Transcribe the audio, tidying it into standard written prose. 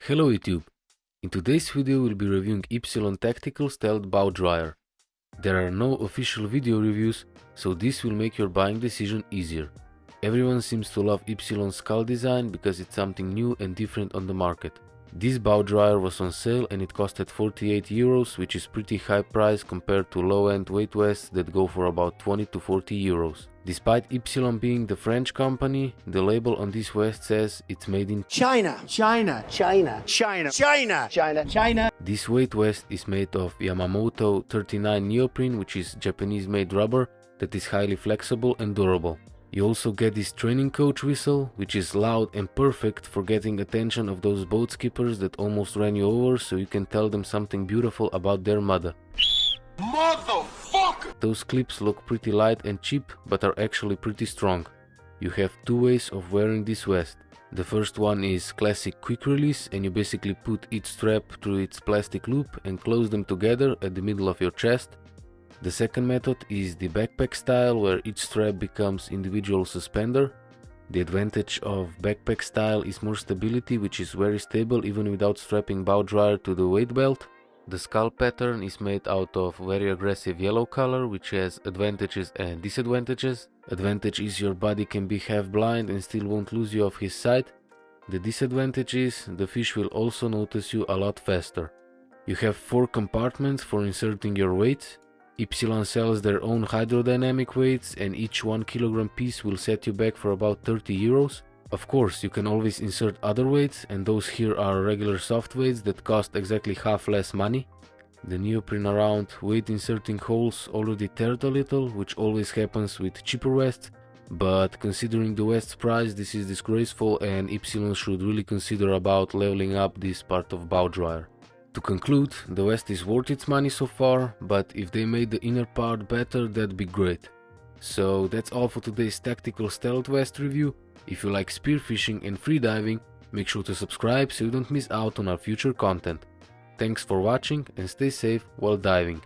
Hello YouTube! In today's video we'll be reviewing Epsealon Tactical Stealth Baudrier. There are no official video reviews, so this will make your buying decision easier. Everyone seems to love Epsealon's skull design because it's something new and different on the market. This Baudrier was on sale and it costed 48 euros, which is pretty high price compared to low-end weight vests that go for about 20 to 40 euros. Despite Epsealon being the French company, the label on this vest says it's made in China. This weight vest is made of Yamamoto 39 neoprene, which is Japanese-made rubber that is highly flexible and durable. You also get this training coach whistle, which is loud and perfect for getting attention of those boat skippers that almost ran you over, so you can tell them something beautiful about their mother. Motherfucker! Those clips look pretty light and cheap, but are actually pretty strong. You have two ways of wearing this vest. The first one is classic quick release, and you basically put each strap through its plastic loop and close them together at the middle of your chest. The second method is the backpack style, where each strap becomes individual suspender. The advantage of backpack style is more stability, which is very stable even without strapping Baudrier to the weight belt. The skull pattern is made out of very aggressive yellow color, which has advantages and disadvantages. Advantage is your body can be half blind and still won't lose you off his sight. The disadvantage is the fish will also notice you a lot faster. You have 4 compartments for inserting your weights. Epsealon sells their own hydrodynamic weights, and each 1 kilogram piece will set you back for about 30 euros. Of course, you can always insert other weights, and those here are regular soft weights that cost exactly half less money. The neoprene around weight inserting holes already teared a little, which always happens with cheaper vests, but considering the vest's price, this is disgraceful and Epsealon should really consider about leveling up this part of Baudrier. To conclude, the vest is worth its money so far, but if they made the inner part better, that'd be great. So that's all for today's tactical stealth vest review. If you like spearfishing and freediving, make sure to subscribe so you don't miss out on our future content. Thanks for watching and stay safe while diving.